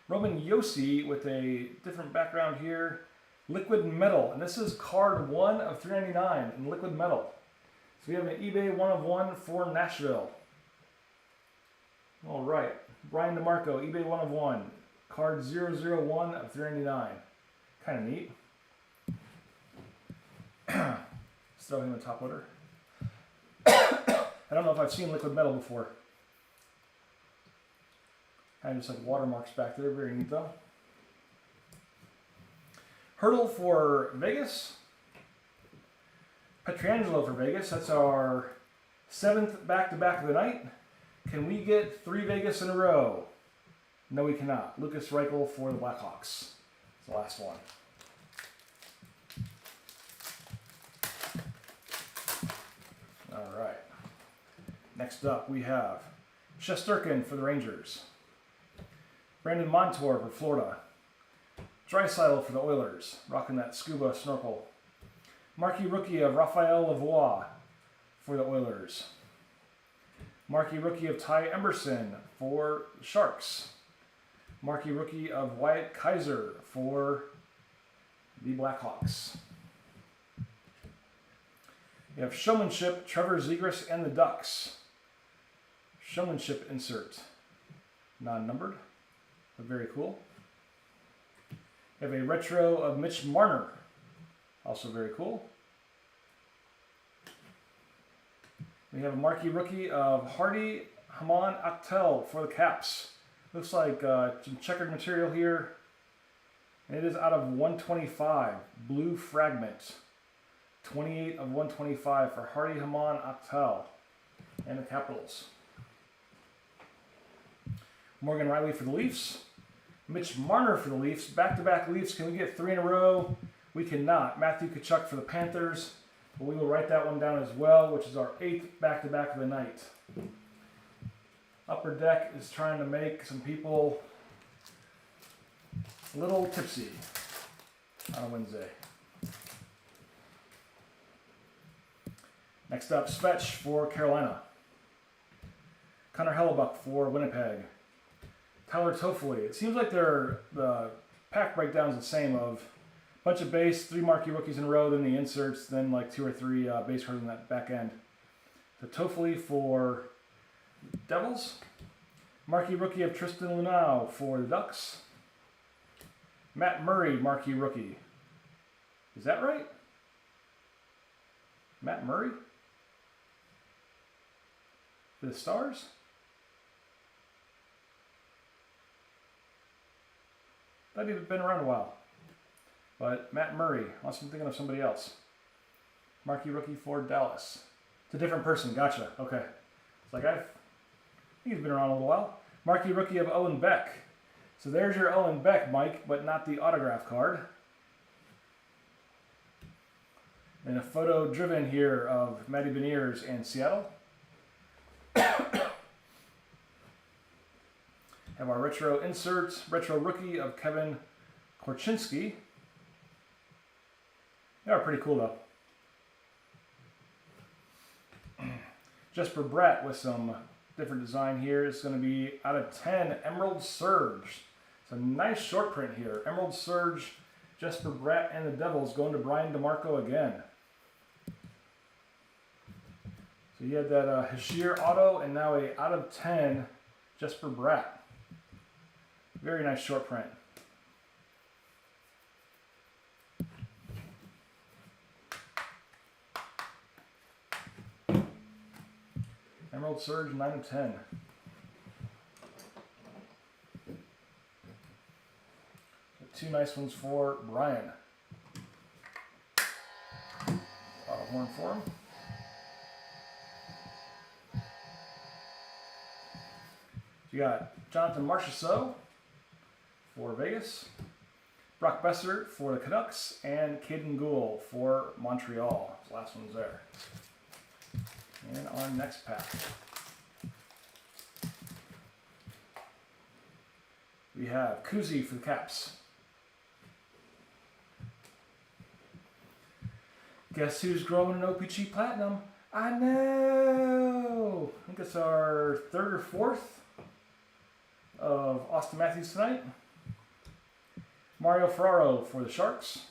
Roman Josi with a different background here. Liquid metal, and this is card 1 of 399 in liquid metal. So we have an eBay 1 of 1 for Nashville. All right, Brian DeMarco, eBay 1 of 1, card 001 of 399. Kind of neat. Let's throw him in the top loader. I don't know if I've seen liquid metal before. Kind of just like watermarks back there. Very neat though. Hurdle for Vegas. Petrangelo for Vegas. That's our 7th back-to-back of the night. Can we get 3 Vegas in a row? No, we cannot. Lucas Reichel for the Blackhawks. It's the last one. All right. Next up, we have Shesterkin for the Rangers. Brandon Montour for Florida. Draisaitl for the Oilers, rocking that scuba snorkel. Marquee rookie of Raphael Lavoie for the Oilers. Marquee rookie of Ty Emberson for the Sharks. Marquee rookie of Wyatt Kaiser for the Blackhawks. We have Showmanship, Trevor Zegras and the Ducks. Showmanship insert. Non-numbered, but very cool. We have a retro of Mitch Marner. Also very cool. We have a marquee rookie of Hardy Haman Akhtel for the Caps. Looks like some checkered material here. And it is out of 125. Blue fragment. 28 of 125 for Hardy Haman Akhtel and the Capitals. Morgan Riley for the Leafs. Mitch Marner for the Leafs. Back-to-back Leafs. Can we get 3 in a row? We cannot. Matthew Tkachuk for the Panthers. But we will write that one down as well, which is our 8th back-to-back of the night. Upper Deck is trying to make some people a little tipsy on a Wednesday. Next up, Svetch for Carolina. Connor Hellebuck for Winnipeg. Tyler Toffoli. It seems like the pack breakdown is the same of Bunch of base, 3 marquee rookies in a row, then the inserts, then like 2 or 3 base cards on that back end. The Toffoli for Devils. Marquee rookie of Tristan Lunau for the Ducks. Matt Murray, marquee rookie. Is that right? Matt Murray? For the Stars? Thought he'd been around a while. But Matt Murray, unless I'm thinking of somebody else. Marquee rookie for Dallas. It's a different person, gotcha, okay. It's like he's been around a little while. Marquee rookie of Owen Beck. So there's your Owen Beck, Mike, but not the autograph card. And a photo driven here of Matty Beniers and Seattle. Have our retro inserts, retro rookie of Kevin Korchinski. They are pretty cool though. Jesper Bratt with some different design here. It's going to be out of 10, Emerald Surge. It's a nice short print here. Emerald Surge, Jesper Bratt and the Devils going to Brian DeMarco again. So you had that Hashir auto and now a out of 10 Jesper Bratt. Very nice short print. Emerald Surge, 9 of 10. Two nice ones for Brian. Auto horn for him. You got Jonathan Marchessault for Vegas, Brock Besser for the Canucks, and Caden Gould for Montreal. This last one's there. And our next pack, we have Kuzi for the Caps. Guess who's growing an OPC Platinum? I know! I think it's our 3rd or 4th of Austin Matthews tonight. Mario Ferraro for the Sharks.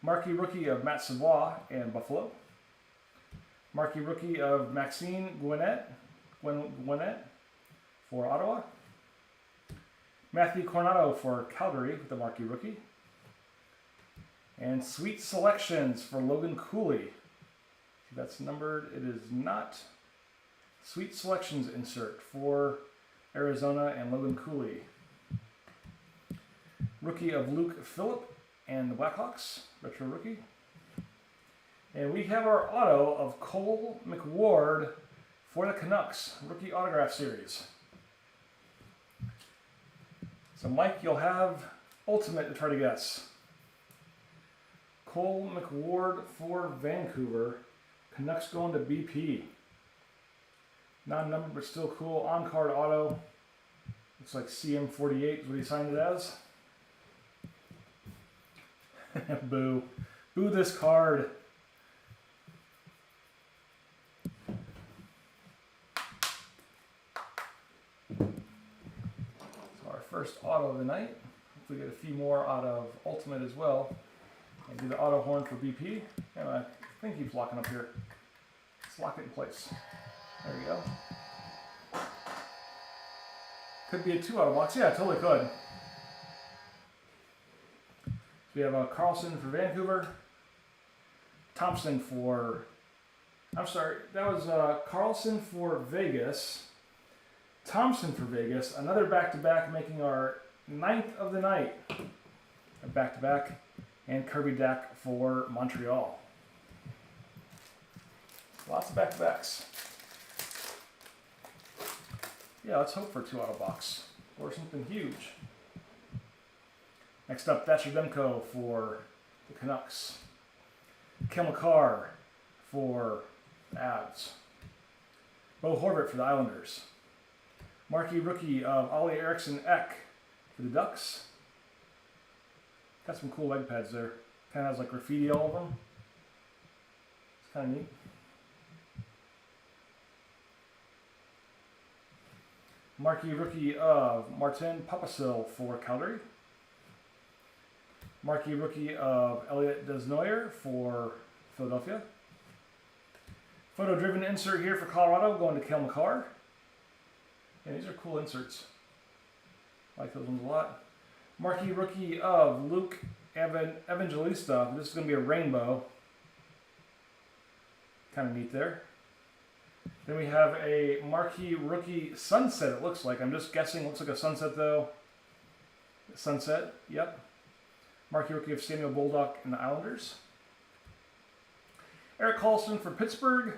Marquee rookie of Matt Savoie and Buffalo. Marquee rookie of Maxime Gwinnett for Ottawa. Matthew Coronado for Calgary with the marquee rookie. And Sweet Selections for Logan Cooley. See, that's numbered. It is not. Sweet Selections insert for Arizona and Logan Cooley. Rookie of Luke Phillip and the Blackhawks, retro rookie. And we have our auto of Cole McWard for the Canucks, rookie autograph series. So Mike, you'll have ultimate to try to guess. Cole McWard for Vancouver, Canucks going to BP. Non-numbered but still cool, on-card auto. Looks like CM48 is what he signed it as. Boo. Boo this card. So our first auto of the night. Hopefully get a few more out of Ultimate as well. And do the auto horn for BP. And I think keeps locking up here. Let's lock it in place. There we go. Could be a 2 auto box. Yeah, totally could. We have Carlson for Vancouver, Thompson for, I'm sorry, that was Carlson for Vegas, Thompson for Vegas, another back-to-back making our 9th of the night, a back-to-back, and Kirby Dack for Montreal. Lots of back-to-backs. Yeah, let's hope for a 2 auto box or something huge. Next up, Thatcher Demko for the Canucks. Kel McCarr for the Avs. Bo Horvat for the Islanders. Marquee rookie of Ollie Eriksson Ek for the Ducks. Got some cool leg pads there. Kind of has like graffiti all over them. It's kind of neat. Marquee rookie of Martin Papasil for Calgary. Marquee rookie of Elliot Desnoyer for Philadelphia. Photo-driven insert here for Colorado, going to Cale McCarr. And these are cool inserts. I like those ones a lot. Marquee rookie of Luke Evangelista. This is going to be a rainbow. Kind of neat there. Then we have a marquee rookie sunset, it looks like. I'm just guessing. Looks like a sunset, though. Sunset, yep. Marquee rookie of Samuel Bolduc and the Islanders. Eric Carlson for Pittsburgh.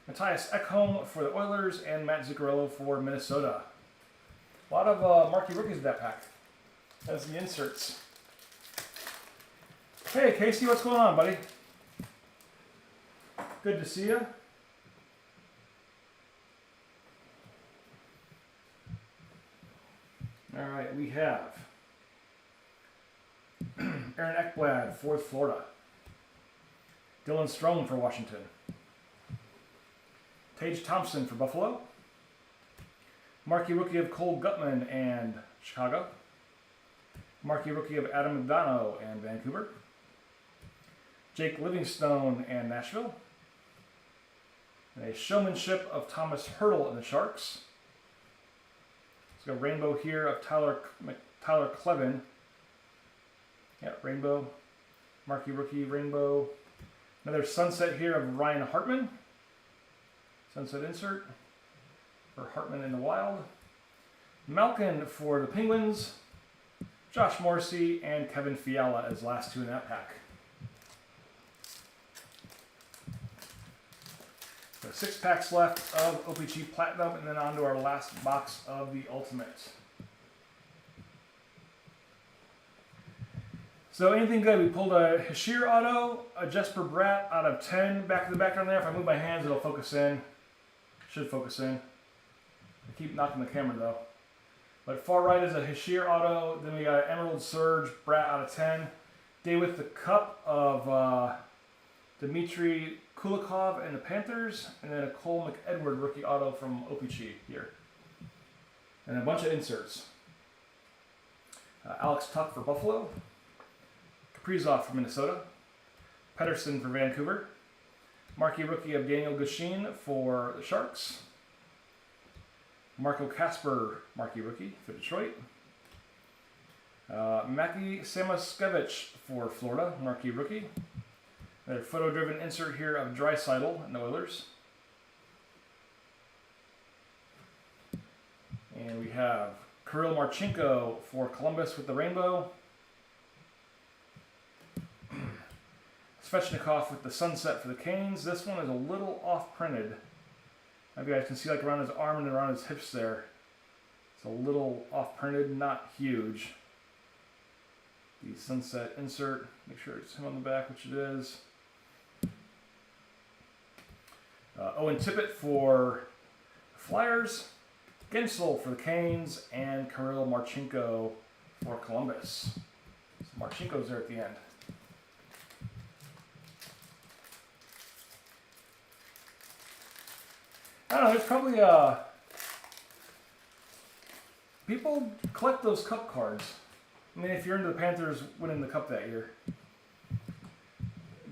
Matthias Ekholm for the Oilers. And Matt Zuccarello for Minnesota. A lot of marquee rookies in that pack. That's the inserts. Hey, Casey, what's going on, buddy? Good to see you. All right, we have Aaron Ekblad for Florida. Dylan Strome for Washington. Tage Thompson for Buffalo. Marquee rookie of Cole Gutman and Chicago. Marquee rookie of Adam McDonough and Vancouver. Jake Livingstone and Nashville. And a showmanship of Thomas Hertl and the Sharks. Let's go rainbow here of Tyler Clevin. Yeah, rainbow. Marquee rookie, rainbow. Another sunset here of Ryan Hartman. Sunset insert for Hartman in the Wild. Malkin for the Penguins. Josh Morrissey and Kevin Fiala as last two in that pack. So 6 packs left of OPC Platinum, and then on to our last box of the Ultimate. So anything good? We pulled a Hashir auto, a Jesper Bratt out of 10. Back to the background there. If I move my hands, it'll focus in. Should focus in. I keep knocking the camera though. But far right is a Hashir auto. Then we got an Emerald Surge Bratt out of 10. Day with the Cup of Dmitry Kulikov and the Panthers, and then a Cole McEdward rookie auto from OPC here. And a bunch of inserts. Alex Tuck for Buffalo. Kaprizov for Minnesota. Pedersen for Vancouver. Marquee rookie of Daniel Gushin for the Sharks. Marco Kasper, marquee rookie for Detroit. Maki Samoskevich for Florida, marquee rookie. Another photo-driven insert here of Draisaitl and the Oilers. And we have Kirill Marchenko for Columbus with the rainbow. Svechnikov with the sunset for the Canes. This one is a little off-printed. Maybe you guys can see like around his arm and around his hips there. It's a little off-printed, not huge. The sunset insert, make sure it's him on the back, which it is. Owen Tippett for Flyers, Gensel for the Canes, and Kirill Marchenko for Columbus. So Marchenko's there at the end. I don't know, there's probably people collect those cup cards. I mean, if you're into the Panthers winning the cup that year.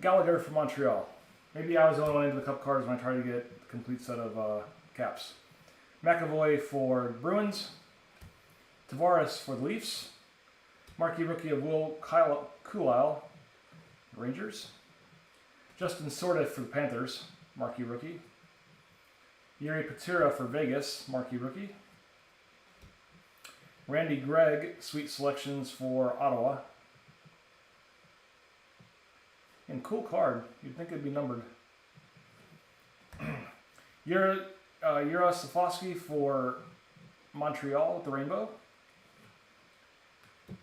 Gallagher for Montreal. Maybe I was the only one into the cup cards when I tried to get a complete set of caps. McAvoy for Bruins. Tavares for the Leafs. Marquee rookie of Will Kulisle, Rangers. Justin Sordet for the Panthers, marquee rookie. Yuri Patera for Vegas, marquee rookie. Randy Gregg, sweet selections for Ottawa. And cool card. You'd think it'd be numbered. Yura Safosky for Montreal with the rainbow.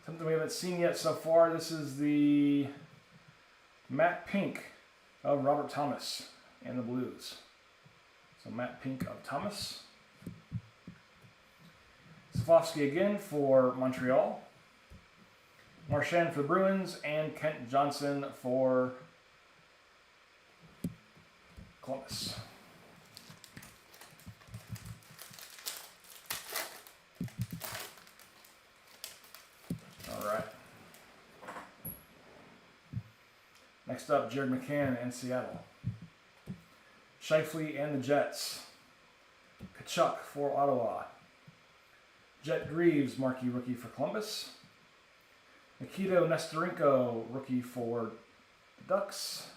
Something we haven't seen yet so far. This is the Matte Pink of Robert Thomas and the Blues. So Matte Pink of Thomas. Safosky again for Montreal. Marchand for the Bruins, and Kent Johnson for Columbus. All right. Next up, Jared McCann and Seattle. Shifley and the Jets. Kachuk for Ottawa. Jet Greaves, marquee rookie for Columbus. Nikito Nestorenko, rookie for the Ducks.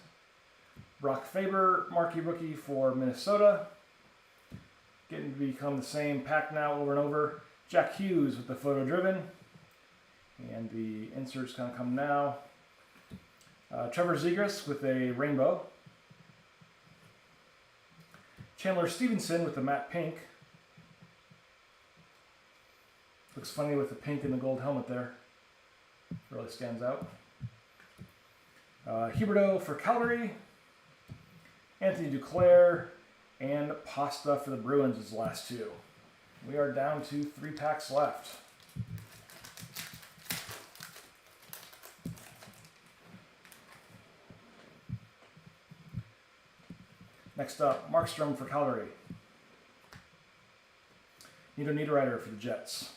Brock Faber, marquee rookie for Minnesota. Getting to become the same pack now over and over. Jack Hughes with the photo driven. And the insert's going to come now. Trevor Zegras with a rainbow. Chandler Stevenson with the matte pink. Looks funny with the pink and the gold helmet there. Really stands out. Huberdeau for Calgary. Anthony Duclair and Pasta for the Bruins is the last two. We are down to 3 packs left. Next up, Markstrom for Calgary. Nito Niederreiter for the Jets.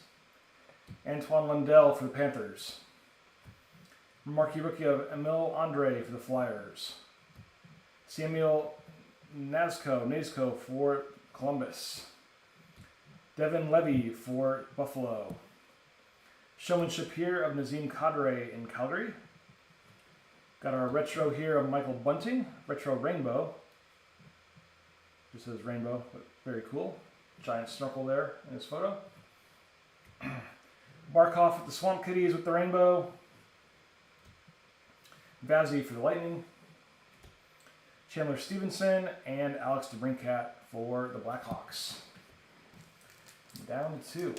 Antoine Lundell for the Panthers. Marquee rookie of Emil Andre for the Flyers. Samuel Nazco for Columbus. Devin Levy for Buffalo. Showmanship here of Nazem Kadri in Calgary. Got our retro here of Michael Bunting, retro rainbow. Just says rainbow, but very cool. Giant snorkel there in his photo. Barkov with the Swamp Kitties with the rainbow. Vazzy for the Lightning. Chandler Stevenson and Alex DeBrincat for the Blackhawks. Down to 2.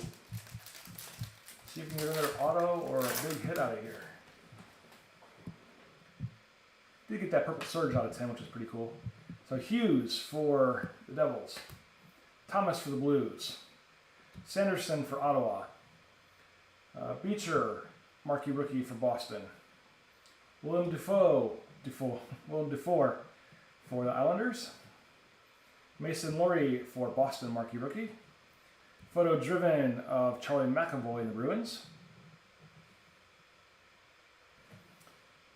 See if we can get another auto or a big hit out of here. Did get that purple surge out of 10, which is pretty cool. So Hughes for the Devils. Thomas for the Blues. Sanderson for Ottawa. Beecher, marquee rookie for Boston. Willem Dufour for the Islanders. Mason Laurie for Boston, marquee rookie. Photo driven of Charlie McAvoy in the Bruins.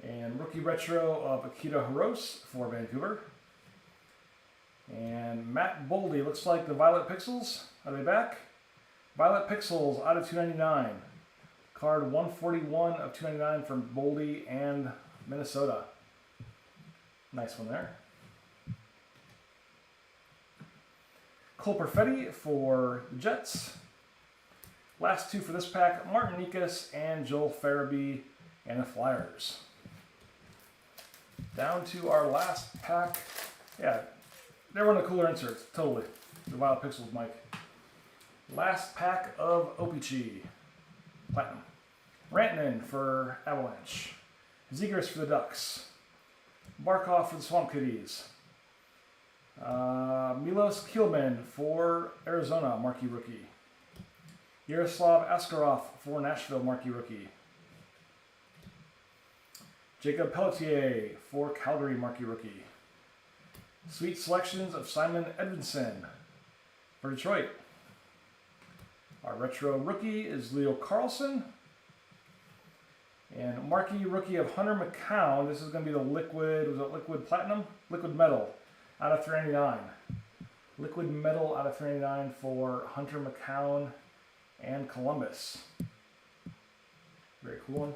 And rookie retro of Akita Haros for Vancouver. And Matt Boldy, looks like the Violet Pixels. Are they back? Violet Pixels out of 299. Card 141 of 299 from Boldy and Minnesota. Nice one there. Cole Perfetti for the Jets. Last 2 for this pack, Martin Nikas and Joel Farabee and the Flyers. Down to our last pack. Yeah, they're one of the cooler inserts, totally. The Violet Pixels, Mike. Last pack of OPCP. Platinum. Rantanen for Avalanche. Zegras for the Ducks. Barkov for the Swamp Kitties. Milos Kielman for Arizona, marquee rookie. Yaroslav Askarov for Nashville, marquee rookie. Jacob Pelletier for Calgary, marquee rookie. Sweet selections of Simon Edvinsson for Detroit. Our retro rookie is Leo Carlson. And marquee rookie of Hunter McCown. This is going to be the liquid, was it liquid platinum? Liquid metal out of 399. Liquid metal out of 399 for Hunter McCown and Columbus. Very cool one.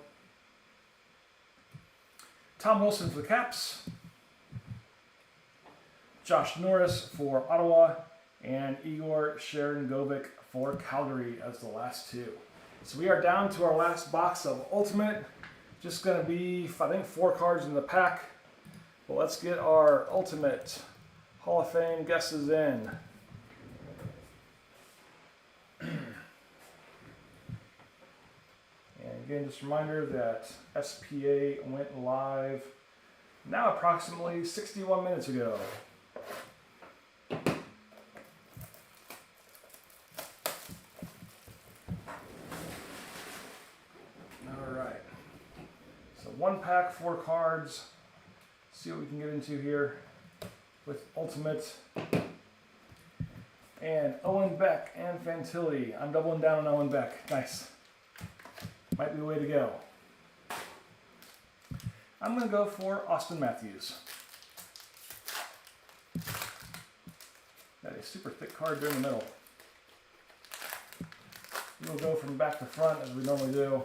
Tom Wilson for the Caps. Josh Norris for Ottawa. And Igor Sharangovic for Calgary as the last 2. So we are down to our last box of Ultimate. Just going to be, I think, 4 cards in the pack. But let's get our Ultimate Hall of Fame guesses in. And again, just a reminder that SPA went live now approximately 61 minutes ago. Alright. So 1 pack, 4 cards. See what we can get into here with Ultimate. And Owen Beck and Fantilli. I'm doubling down on Owen Beck. Nice. Might be the way to go. I'm going to go for Austin Matthews. Got a super thick card there in the middle. We'll go from back to front as we normally do.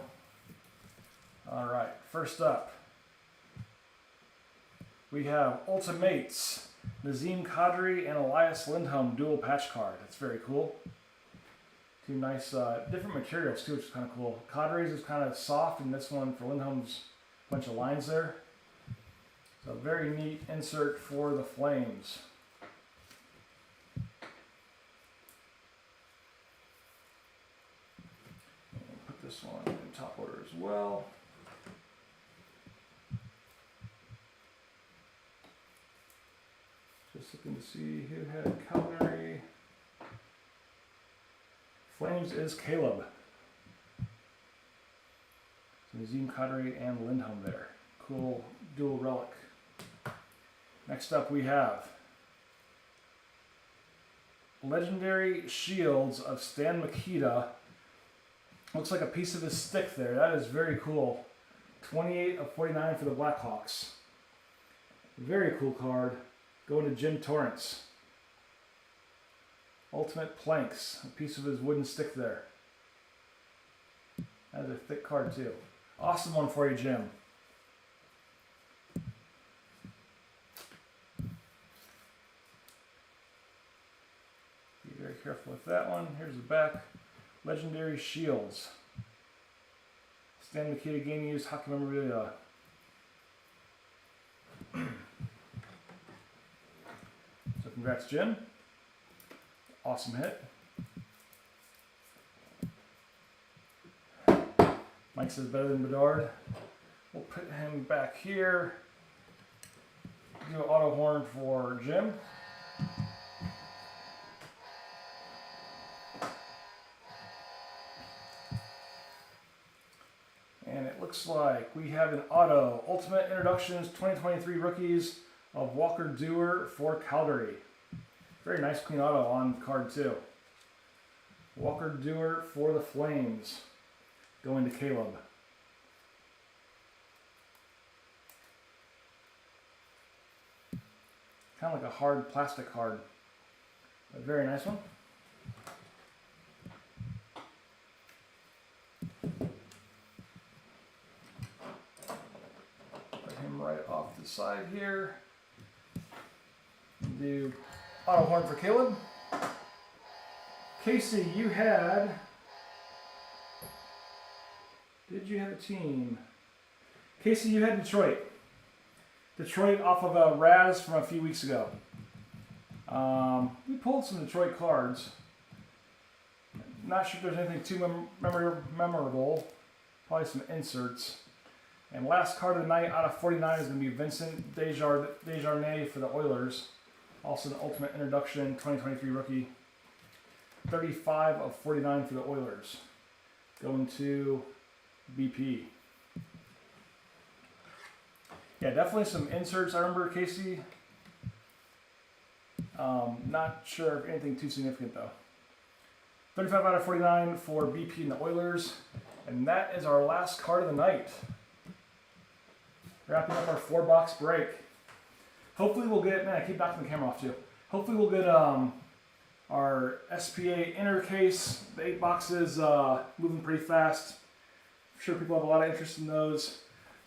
Alright, first up, we have Ultimates, Nazim Kadri and Elias Lindholm dual patch card. That's very cool. Two nice, different materials too, which is kind of cool. Kadri's is kind of soft, and this one for Lindholm's a bunch of lines there. So very neat insert for the Flames. And put this one in top order as well. Just looking to see who had Calgary. Flames is Caleb. So Nazim Kadri and Lindholm there. Cool dual relic. Next up we have Legendary Shields of Stan Mikita. Looks like a piece of his stick there. That is very cool. 28 of 49 for the Blackhawks. Very cool card. Going to Jim Torrance. Ultimate Planks. A piece of his wooden stick there. That is a thick card too. Awesome one for you, Jim. Be very careful with that one. Here's the back. Legendary Shields. Stan Mikita game used hockey memorabilia. So congrats, Jim. Awesome hit. Mike says better than Bedard. We'll put him back here. Do an auto horn for Jim. And it looks like we have an auto. Ultimate Introductions 2023 Rookies of Walker Duehr for Calgary. Very nice clean auto on card too. Walker Duehr for the Flames. Going to Caleb. Kind of like a hard plastic card. A very nice one. Put him right off the side here. Do auto horn for Caleb. Casey, you had... Did you have a team? Casey, you had Detroit. Detroit off of a Raz from a few weeks ago. We pulled some Detroit cards. Not sure if there's anything too memorable. Probably some inserts. And last card of the night out of 49 is going to be Vincent Desjardins for the Oilers. Also an Ultimate Introduction 2023 Rookie. 35 of 49 for the Oilers. Going to BP. Yeah, definitely some inserts. I remember, Casey. Not sure of anything too significant though. 35 out of 49 for BP and the Oilers. And that is our last card of the night. Wrapping up our 4-box break. Hopefully we'll get, man, I keep knocking the camera off too. Hopefully we'll get our SPA inner case, the 8 boxes, moving pretty fast. I'm sure people have a lot of interest in those.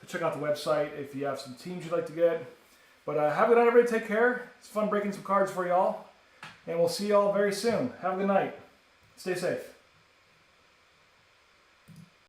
So check out the website if you have some teams you'd like to get. But have a good night, everybody. Take care. It's fun breaking some cards for y'all. And we'll see y'all very soon. Have a good night. Stay safe.